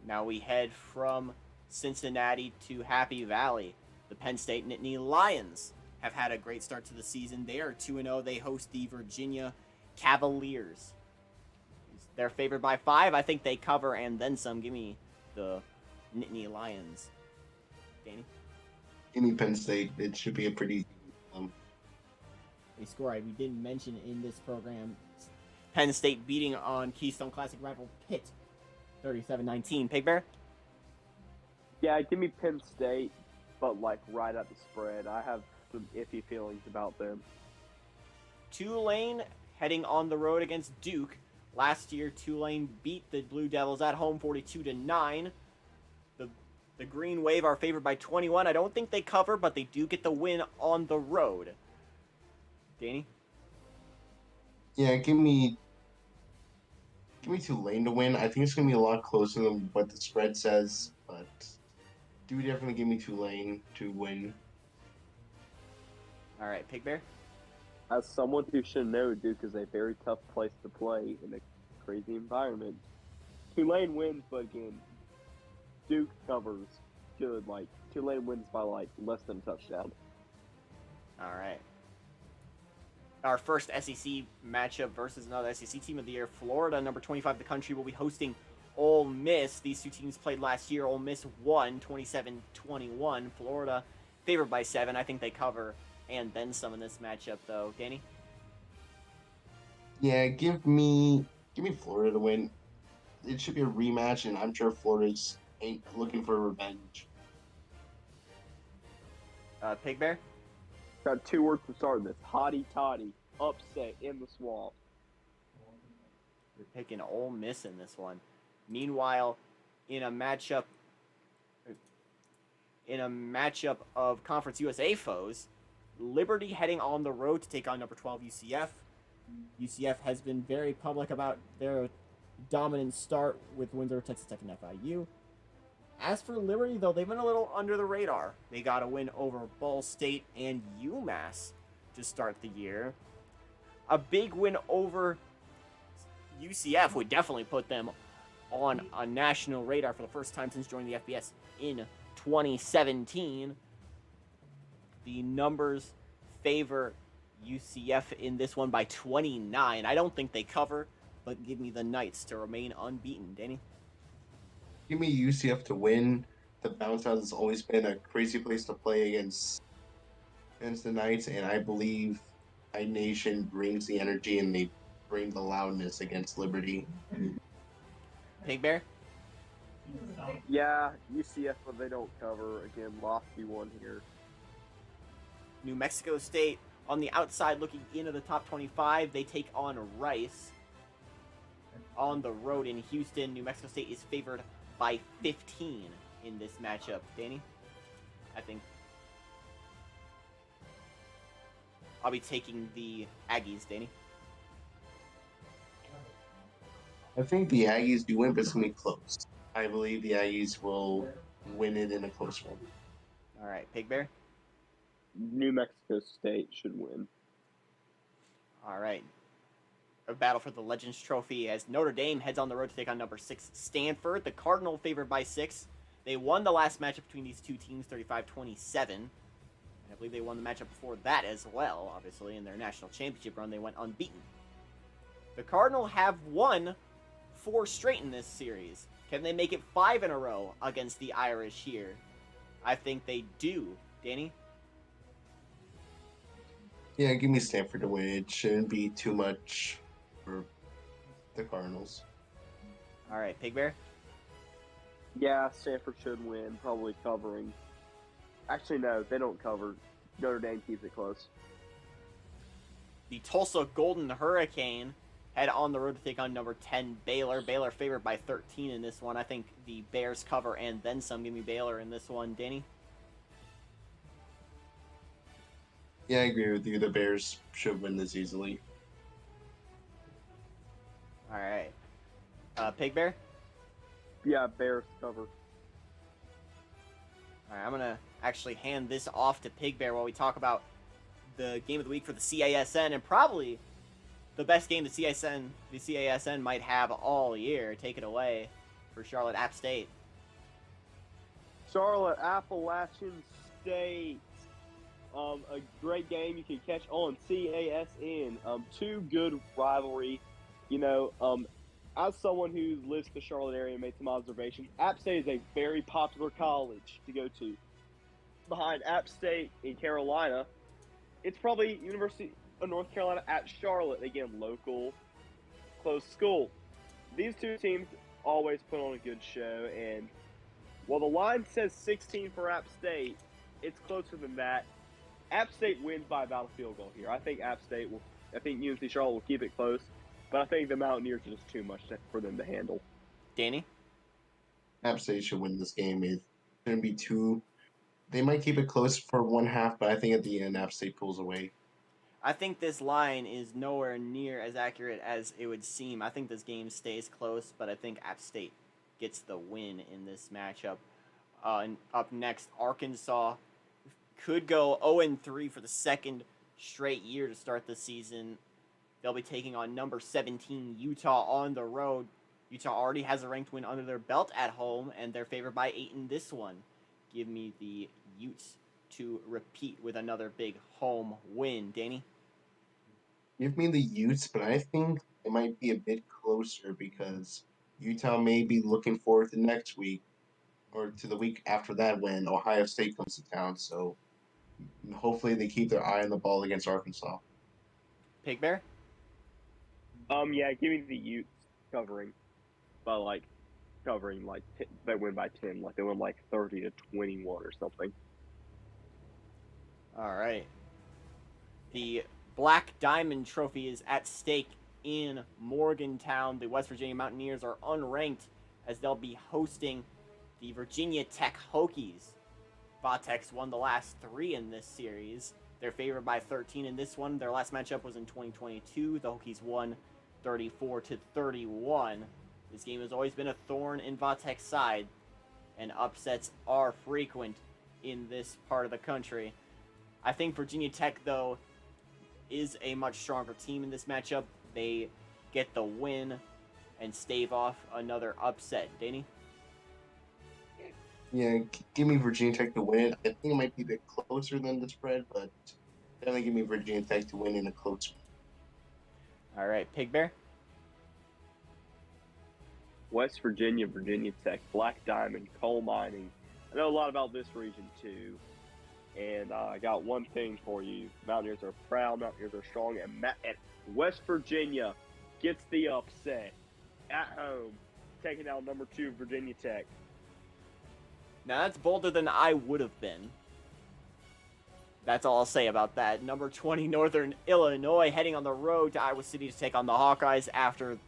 Now we head from Cincinnati to Happy Valley. The Penn State Nittany Lions have had a great start to the season. They are 2-0. They host the Virginia Cavaliers. They're favored by 5. I think they cover and then some. Give me the Nittany Lions. Danny? Give me Penn State. It should be a pretty... A score we didn't mention in this program. Penn State beating on Keystone Classic rival Pitt 37-19. Pig Bear? Yeah, give me Penn State, but like right at the spread. I have some iffy feelings about them. Tulane heading on the road against Duke. Last year, Tulane beat the Blue Devils at home 42-9. The Green Wave are favored by 21. I don't think they cover, but they do get the win on the road. Danny? Yeah, give me Tulane to win. I think it's going to be a lot closer than what the spread says, but do definitely give me Tulane to win. All right, Pig Bear? As someone who should know, Duke is a very tough place to play in a crazy environment. Tulane wins, but again, Duke covers good. Like, Tulane wins by like less than a touchdown. All right. Our first SEC matchup versus another SEC team of the year. Florida, number 25 in the country, will be hosting Ole Miss. These two teams played last year. Ole Miss won 27-21. Florida favored by 7. I think they cover and then some in this matchup, though. Danny? Yeah, give me Florida to win. It should be a rematch, and I'm sure Florida's ain't looking for revenge. Pig Bear? Got 2 words to start this. Hotty toddy. Upset in the swamp. You're picking Ole Miss in this one. Meanwhile, in a matchup of Conference USA foes, Liberty heading on the road to take on number 12 UCF. UCF has been very public about their dominant start with wins over Texas Tech and FIU. As for Liberty, though, they've been a little under the radar. They got a win over Ball State and UMass to start the year. A big win over UCF would definitely put them on a national radar for the first time since joining the FBS in 2017. The numbers favor UCF in this one by 29. I don't think they cover, but give me the Knights to remain unbeaten. Danny? Give me UCF to win. The bounce house has always been a crazy place to play against the Knights, and I believe Nation brings the energy and they bring the loudness against Liberty. Pig Bear? Yeah, UCF, but they don't cover. Again, lofty one here. New Mexico State on the outside looking into the top 25. They take on Rice on the road in Houston. New Mexico State is favored by 15 in this matchup. Danny? I think I'll be taking the Aggies. Danny? I think the Aggies do win, but it's going to be close. I believe the Aggies will win it in a close one. All right, Pig Bear. New Mexico State should win. All right. A battle for the Legends Trophy as Notre Dame heads on the road to take on number 6 Stanford. The Cardinal favored by 6. They won the last matchup between these two teams 35-27. And I believe they won the matchup before that as well, obviously. In their national championship run, they went unbeaten. The Cardinal have won 4 straight in this series. Can they make it 5 in a row against the Irish here? I think they do. Danny? Yeah, give me Stanford to win. It shouldn't be too much for the Cardinals. All right, Pig Bear? Yeah, Stanford should win, probably covering. Actually, no, they don't cover. Notre Dame keeps it close. The Tulsa Golden Hurricane head on the road to take on number 10 Baylor. Baylor favored by 13 in this one. I think the Bears cover and then some. Give me Baylor in this one. Danny? Yeah, I agree with you. The Bears should win this easily. All right. Pig Bear? Yeah, Bears cover. All right, I'm going to actually hand this off to Pig Bear while we talk about the game of the week for the CASN and probably the best game the CASN might have all year. Take it away for Charlotte App State. Charlotte Appalachian State. A great game you can catch on CASN. Two good rivalry. As someone who lives in the Charlotte area and made some observations, App State is a very popular college to go to. Behind App State in Carolina, it's probably University of North Carolina at Charlotte. Again, local, close school. These two teams always put on a good show, and while the line says 16 for App State, it's closer than that. App State wins by about a field goal here. I think UNC Charlotte will keep it close, but I think the Mountaineers are just too much for them to handle. Danny? App State should win this game. It shouldn't be too. They might keep it close for one half, but I think at the end, App State pulls away. I think this line is nowhere near as accurate as it would seem. I think this game stays close, but I think App State gets the win in this matchup. And up next, Arkansas could go 0-3 for the second straight year to start the season. They'll be taking on number 17 Utah on the road. Utah already has a ranked win under their belt at home, and they're favored by 8 in this one. Give me the Utes to repeat with another big home win. Danny? Give me the Utes, but I think it might be a bit closer because Utah may be looking forward to next week or to the week after that when Ohio State comes to town. So hopefully they keep their eye on the ball against Arkansas. Pig Bear? Yeah, give me the Utes covering they win by 10, they win 30-21 or something. All right. The Black Diamond Trophy is at stake in Morgantown. The West Virginia Mountaineers are unranked as they'll be hosting the Virginia Tech Hokies. Vatex won the last 3 in this series. They're favored by 13 in this one. Their last matchup was in 2022. The Hokies won 34-31. This game has always been a thorn in Vatex's side, and upsets are frequent in this part of the country. I think Virginia Tech, though, is a much stronger team in this matchup. They get the win and stave off another upset. Danny? Yeah, give me Virginia Tech to win. I think it might be a bit closer than the spread, but definitely give me Virginia Tech to win in a close one. All right, Pig Bear? West Virginia, Virginia Tech, Black Diamond, coal mining. I know a lot about this region too, and I got one thing for you. Mountaineers are proud, Mountaineers are strong, and West Virginia gets the upset at home, taking out number 2 Virginia Tech. Now that's bolder than I would have been. That's all I'll say about that. Number 20 Northern Illinois heading on the road to Iowa City to take on the Hawkeyes after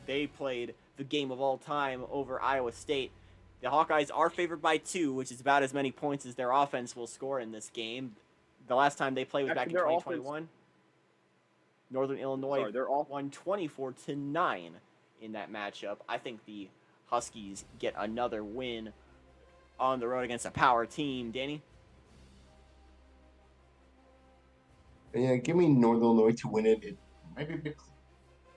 they played the game of all time over Iowa State. The Hawkeyes are favored by 2, which is about as many points as their offense will score in this game. The last time they played was back in 2021. Northern Illinois won 24-9 in that matchup. I think the Huskies get another win on the road against a power team. Danny? Yeah, give me Northern Illinois to win it. It might be a bit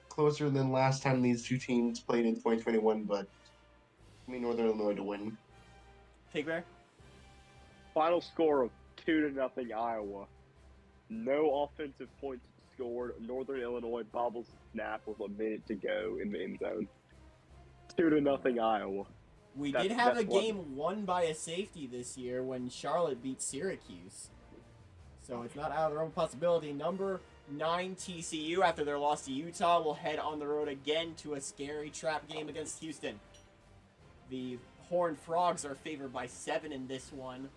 closer than last time these two teams played in 2021, but give me Northern Illinois to win. Pig Bear? Final score of 2-0 Iowa. No offensive points scored. Northern Illinois bobbles the snap with a minute to go in the end zone. 2-0 Iowa. We did have a game won by a safety this year when Charlotte beat Syracuse. So it's not out of the realm of possibility. Number 9 TCU, after their loss to Utah, will head on the road again to a scary trap game against Houston. The Horned Frogs are favored by 7 in this one.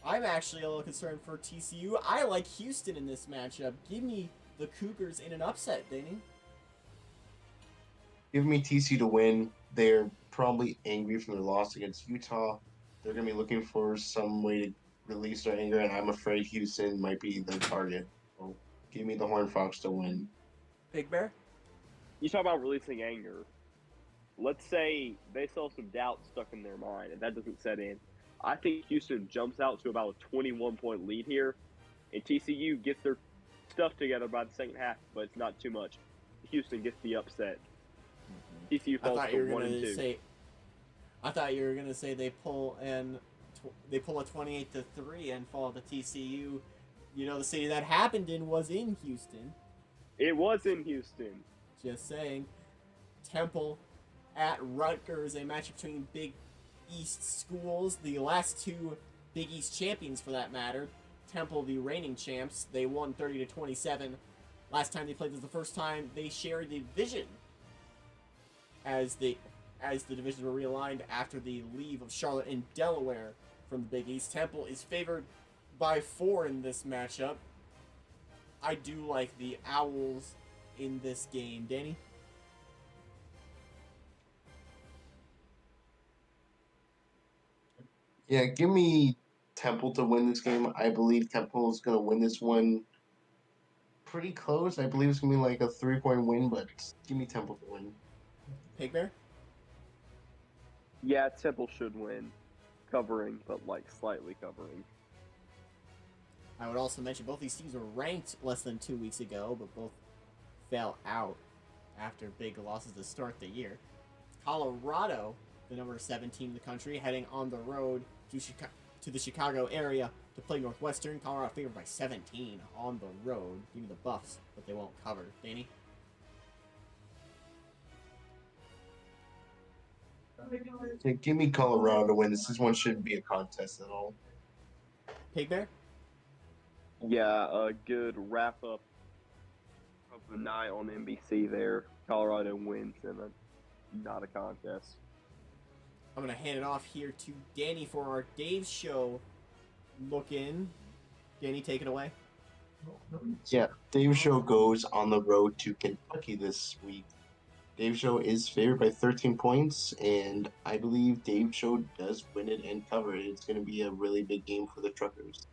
I'm actually a little concerned for TCU. I like Houston in this matchup. Give me the Cougars in an upset, Danny. Give me TCU to win. They're probably angry from their loss against Utah. They're going to be looking for some way to release their anger, and I'm afraid Houston might be the target. So give me the Horned Frogs to win. Big Bear? You talk about releasing anger. Let's say they still have some doubt stuck in their mind, and that doesn't set in. I think Houston jumps out to about a 21-point lead here, and TCU gets their stuff together by the second half, but it's not too much. Houston gets the upset. TCU falls to 1 and 2. I thought you were gonna say they pull a 28-3 and fall to TCU. You know, the city that happened in was in Houston. It was in Houston. Just saying. Temple at Rutgers, a match between Big East schools. The last two Big East champions, for that matter. Temple, the reigning champs, they won 30-27. Last time they played was the first time they shared the division, as the divisions were realigned after the leave of Charlotte and Delaware from the Big East. Temple is favored by 4 in this matchup. I do like the Owls in this game. Danny? Yeah, give me Temple to win this game. I believe Temple is going to win this one pretty close. I believe it's going to be like a 3-point win, but give me Temple to win. Pig Bear? Yeah, Temple should win. Covering, but like slightly covering. I would also mention both these teams were ranked less than 2 weeks ago, but both fell out after big losses to start the year. Colorado, the number 7 team in the country, heading on the road to the Chicago area to play Northwestern. Colorado favored by 17 on the road. Give me the Buffs, but they won't cover. Danny? Yeah, give me Colorado to win. This one shouldn't be a contest at all. Pig Bear? Yeah, a good wrap up of the night on NBC there. Colorado wins and not a contest. I'm going to hand it off here to Danny for our Dave's Show look-in. Danny, take it away. Yeah, Dave Show goes on the road to Kentucky this week. Dave Show is favored by 13 points, and I believe Dave Show does win it and cover it. It's going to be a really big game for the Truckers.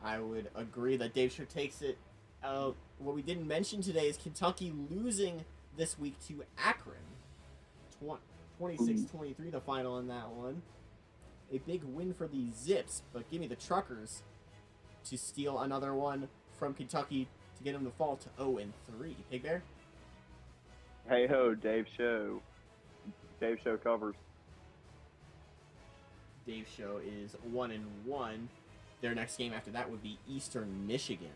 I would agree that Dave Show takes it. What we didn't mention today is Kentucky losing this week to Akron. 26-23 the final in that one. A big win for the Zips, but give me the Truckers to steal another one from Kentucky to get them to fall to 0-3. Pig Bear? Hey ho, Dave Show. Dave Show covers. Dave Show is 1-1. Their next game after that would be Eastern Michigan.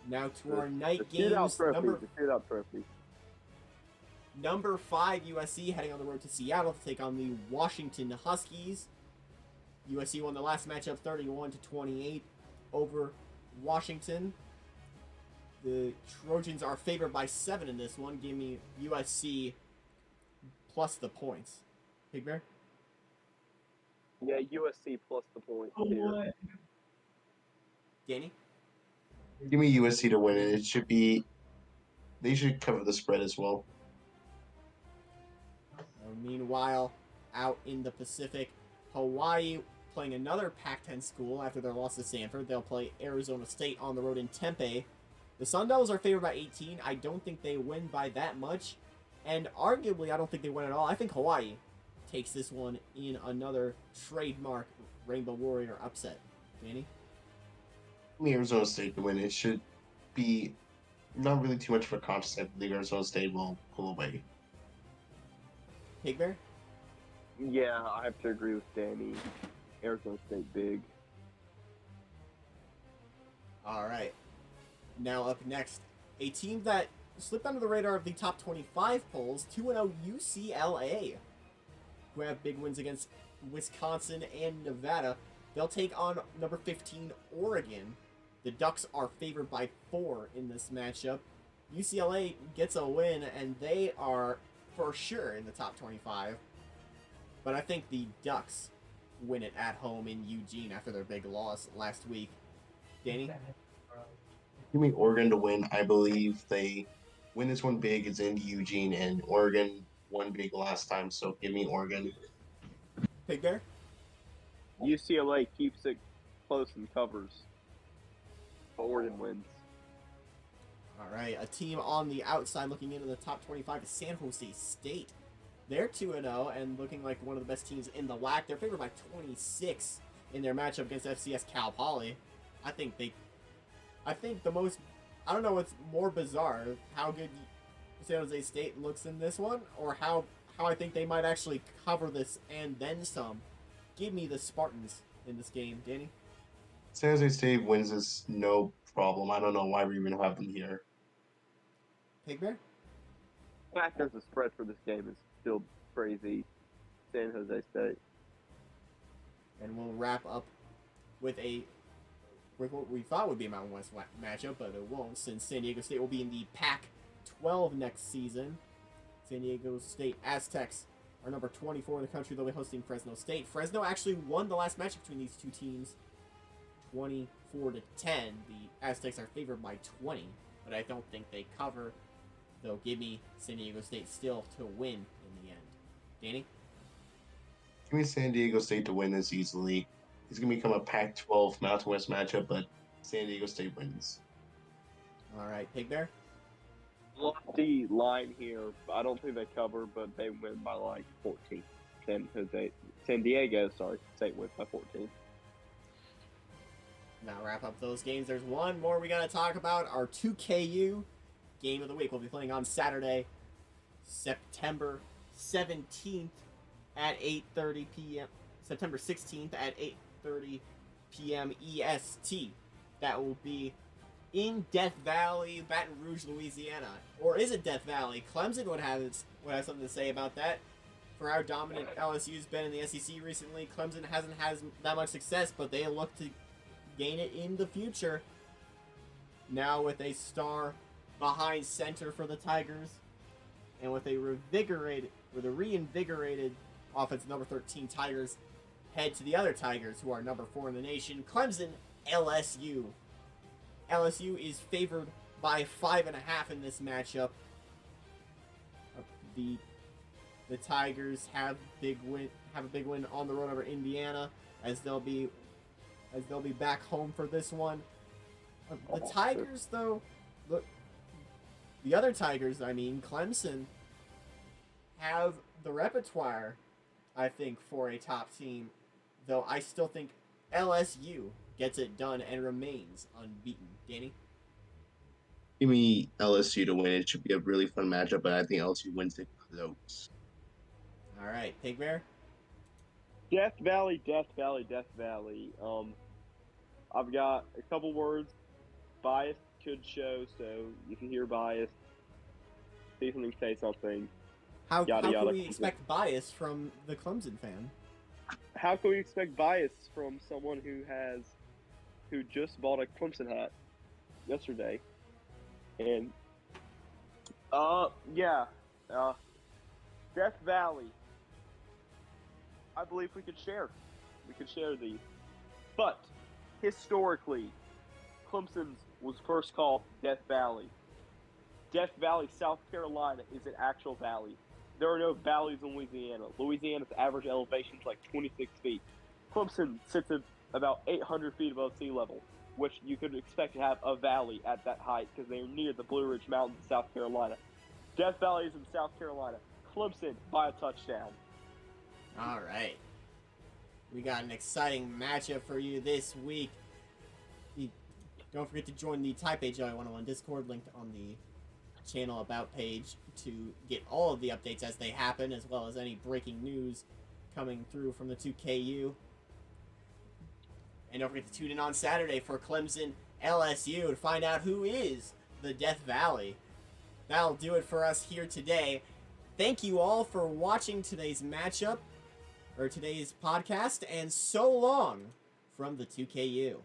Now to our night games. The shootout trophy. Number 5 USC heading on the road to Seattle to take on the Washington Huskies. USC won the last matchup 31-28 over Washington. The Trojans are favored by 7 in this one. Give me USC plus the points. Big Bear? Yeah, USC plus the points here. Danny? Give me USC to win it. They should cover the spread as well. Meanwhile, out in the Pacific, Hawaii playing another Pac-10 school after their loss to Stanford. They'll play Arizona State on the road in Tempe. The Sun Devils are favored by 18. I don't think they win by that much. And arguably, I don't think they win at all. I think Hawaii takes this one in another trademark Rainbow Warrior upset. Danny? Arizona State to win. It should be not really too much of a contest. I believe Arizona State will pull away. Pig Bear? Yeah, I have to agree with Danny. Arizona State big. All right. Now up next, a team that slipped under the radar of the top 25 polls, 2-0 UCLA, who have big wins against Wisconsin and Nevada. They'll take on number 15 Oregon. The Ducks are favored by 4 in this matchup. UCLA gets a win, and they are for sure in the top 25. But I think the Ducks win it at home in Eugene after their big loss last week. Danny? Give me Oregon to win. I believe they win this one big. It's in Eugene, and Oregon won big last time, so give me Oregon. Pig Bear? UCLA keeps it close and covers. Oregon wins. All right, a team on the outside looking into the top 25 is San Jose State. They're 2-0 and looking like one of the best teams in the WAC. They're favored by 26 in their matchup against FCS Cal Poly. I think I don't know what's more bizarre, how good San Jose State looks in this one, or how I think they might actually cover this and then some. Give me the Spartans in this game, Danny. San Jose State wins this no problem. I don't know why we even have them here. Pig Bear? The fact there's a spread for this game is still crazy. San Jose State. And we'll wrap up with what we thought would be a Mountain West matchup, but it won't, since San Diego State will be in the Pac-12 next season. San Diego State Aztecs are number 24 in the country. They'll be hosting Fresno State. Fresno actually won the last match between these two teams, 24-10. The Aztecs are favored by 20, but I don't think they cover. They'll give me San Diego State still to win in the end. Danny? Give me San Diego State to win this easily. It's going to become a Pac-12 Mountain West matchup, but San Diego State wins. All right, Pig Bear? Lofty line here. I don't think they cover, but they win by like 14. San Diego State wins by 14. Now wrap up those games. There's one more we got to talk about. Our 2KU game of the week. We'll be playing on Saturday, September 17th at 8:30 p.m. September 16th at 8:30 p.m. EST. That will be in Death Valley, Baton Rouge, Louisiana. Or is it Death Valley? Clemson would have something to say about that. For how dominant LSU's been in the SEC recently, Clemson hasn't had that much success, but they look to gain it in the future. Now with a star behind center for the Tigers, and with a reinvigorated offense, number 13 Tigers head to the other Tigers, who are number 4 in the nation. Clemson, LSU. LSU is favored by 5.5 in this matchup. The Tigers have a big win on the road over Indiana, as they'll be back home for this one. The Tigers, though, look, the other Tigers, Clemson, have the repertoire, I think, for a top team, though I still think LSU gets it done and remains unbeaten. Danny? Give me LSU to win. It should be a really fun matchup, but I think LSU wins it close. All right, Pig Bear? Death Valley, Death Valley, Death Valley. I've got a couple words. Bias could show, so if you hear bias, see something, say something. How can we expect bias from the Clemson fan? How can we expect bias from someone who just bought a Clemson hat yesterday? And Death Valley. I believe we could share these. But historically, Clemson's was first called Death Valley. Death Valley, South Carolina is an actual valley. There are no valleys in Louisiana. Louisiana's average elevation is like 26 feet. Clemson sits at about 800 feet above sea level. which you could expect to have a valley at that height because they're near the Blue Ridge Mountains in South Carolina. Death Valley is in South Carolina. Clemson by a touchdown. All right. We got an exciting matchup for you this week. Don't forget to join the TaipeiJoey101 Discord linked on the channel About page to get all of the updates as they happen, as well as any breaking news coming through from the 2KU. And don't forget to tune in on Saturday for Clemson LSU to find out who is the Death Valley. That'll do it for us here today. Thank you all for watching today's matchup, or today's podcast, and so long from the 2KU.